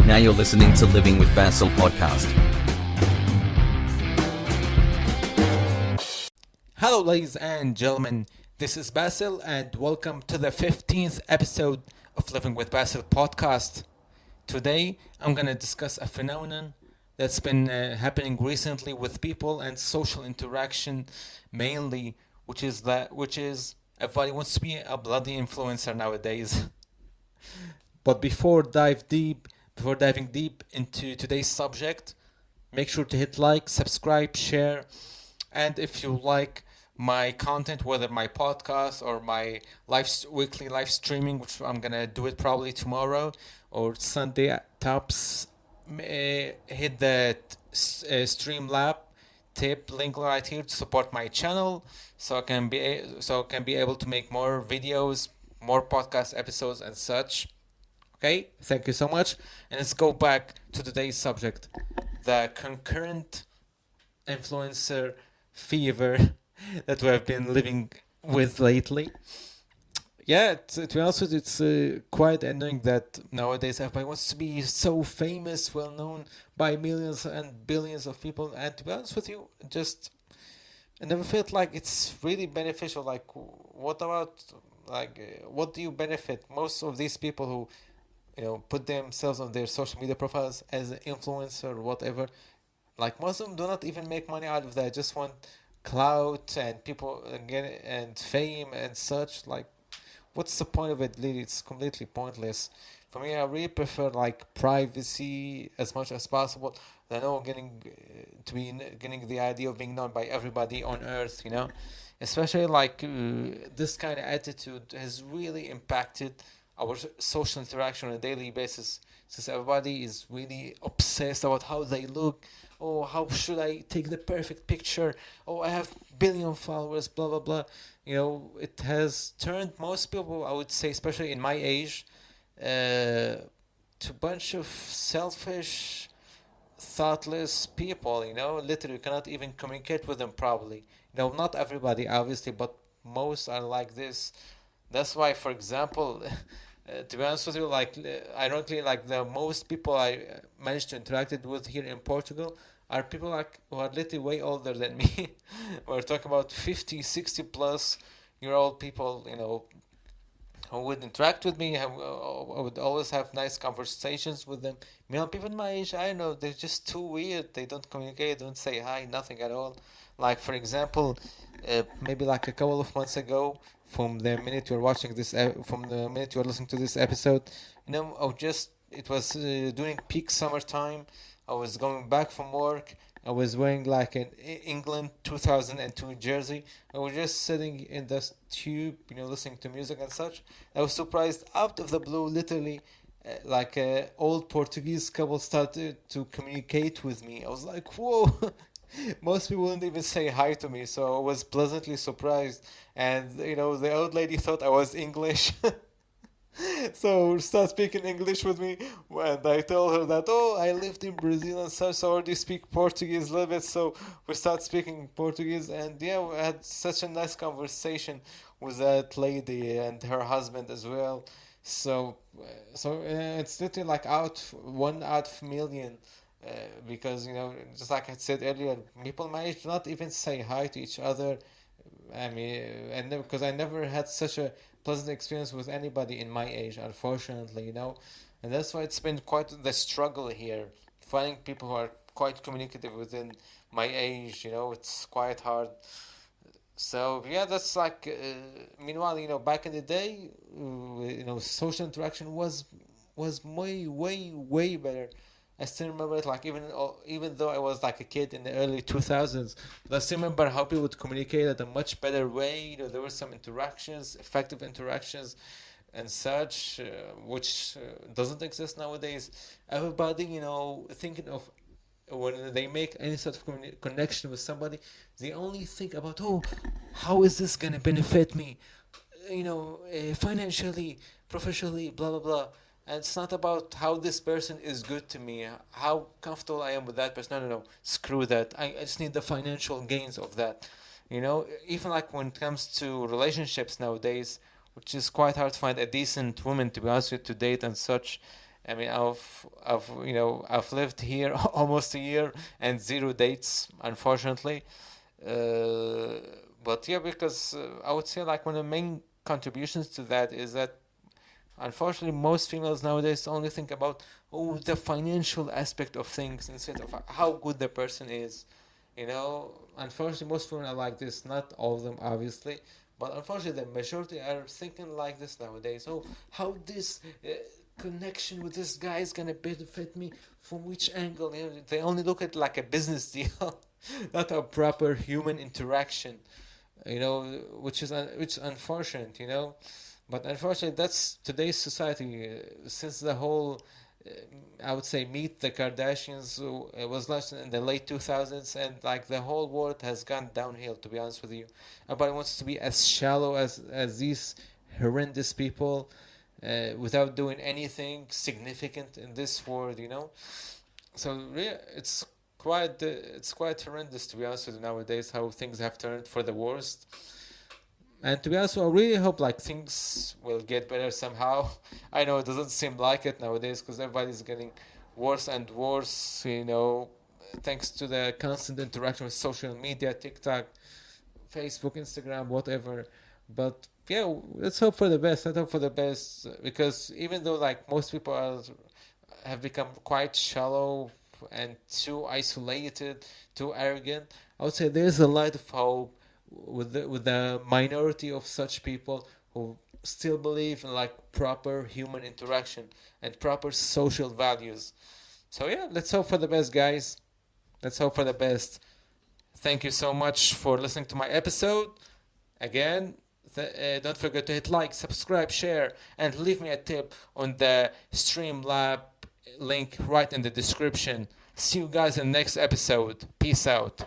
Now you're listening to Living with Basil podcast. Hello, ladies and gentlemen. This is Basil, and welcome to the 15th episode of Living with Basil podcast. Today, I'm going to discuss a phenomenon that's been happening recently with people and social interaction, mainly, which is everybody wants to be a bloody influencer nowadays. But before diving deep into today's subject, make sure to hit like, subscribe, share, and if you like my content, whether my podcast or my weekly live streaming, which I'm gonna do it probably tomorrow or Sunday at tops, hit the Streamlab tip link right here to support my channel, so I can be able to make more videos, more podcast episodes, and such. Okay, thank you so much, and let's go back to today's subject: the concurrent influencer fever that we have been living with lately. Yeah, to be honest with you, it's quite annoying that nowadays everybody wants to be so famous, well known by millions and billions of people. And to be honest with you, I never felt like it's really beneficial. Like, what about what do you benefit? Most of these people who put themselves on their social media profiles as an influencer or whatever, like most of them do not even make money out of that. Just want clout and people again and fame and such. Like, what's the point of it? Really, it's completely pointless. For me, I really prefer like privacy as much as possible than getting the idea of being known by everybody on earth. Especially like this kind of attitude has really impacted our social interaction on a daily basis, since everybody is really obsessed about how they look. Oh, how should I take the perfect picture? Oh, I have billion followers, blah blah blah. It has turned most people, I would say, especially in my age, to a bunch of selfish, thoughtless people. Literally, you cannot even communicate with them properly. Not everybody, obviously, but most are like this. That's why, for example, to be honest with you, ironically, like the most people I managed to interact with here in Portugal are people like who are literally way older than me. We're talking about 50, 60 plus year old people, who would interact with me. I would always have nice conversations with them. People my age, I don't know, they're just too weird. They don't communicate, don't say hi, nothing at all. Like, for example, maybe like a couple of months ago, from the minute you're watching this, from the minute you're listening to this episode, it was during peak summertime. I was going back from work. I was wearing like an England 2002 jersey. I was just sitting in the tube, listening to music and such. I was surprised out of the blue, literally, like a old Portuguese couple started to communicate with me. I was like, whoa. Most people wouldn't even say hi to me, so I was pleasantly surprised. And the old lady thought I was English. So start speaking English with me, and I told her that, oh, I lived in Brazil and such, so I already speak Portuguese a little bit. So we start speaking Portuguese, and yeah, we had such a nice conversation with that lady and her husband as well. So it's literally like one out of million. Because just like I said earlier, people manage to not even say hi to each other. I mean, and because I never had such a pleasant experience with anybody in my age, unfortunately, and that's why it's been quite the struggle here, finding people who are quite communicative within my age. It's quite hard. So yeah, that's like. Meanwhile, back in the day, social interaction was way way way better. I still remember it, like even though I was like a kid in the early 2000s, but I still remember how people would communicate at a much better way. There were some interactions, effective interactions, and such, which doesn't exist nowadays. Everybody, thinking of when they make any sort of connection with somebody, they only think about, oh, how is this gonna benefit me, financially, professionally, blah blah blah. And it's not about how this person is good to me, how comfortable I am with that person. No, no, no. Screw that. I just need the financial gains of that. Even like when it comes to relationships nowadays, which is quite hard to find a decent woman, to be honest with, to date and such. I mean, I've lived here almost a year and zero dates, unfortunately. Uh, but yeah, because I would say like one of the main contributions to that is that unfortunately most females nowadays only think about the financial aspect of things instead of how good the person is. Unfortunately most women are like this. Not all of them, obviously, but unfortunately the majority are thinking like this nowadays. How this connection with this guy is gonna benefit me from which angle? They only look at like a business deal, not a proper human interaction. Which is unfortunate. But unfortunately, that's today's society. Since the whole, I would say, Meet the Kardashians was launched in the late 2000s, and like the whole world has gone downhill. To be honest with you, everybody wants to be as shallow as these horrendous people, without doing anything significant in this world. So really, it's quite horrendous, to be honest with you, nowadays how things have turned for the worst. And to be honest, I really hope like things will get better somehow. I know it doesn't seem like it nowadays because everybody's getting worse and worse. Thanks to the constant interaction with social media, TikTok, Facebook, Instagram, whatever. But yeah, let's hope for the best. Let's hope for the best because even though like most people have become quite shallow and too isolated, too arrogant, I would say there's a light of hope with the minority of such people who still believe in like proper human interaction and proper social values. So yeah, let's hope for the best, guys. Let's hope for the best. Thank you so much for listening to my episode. Again, don't forget to hit like, subscribe, share, and leave me a tip on the Streamlab link right in the description. See you guys in the next episode. Peace out.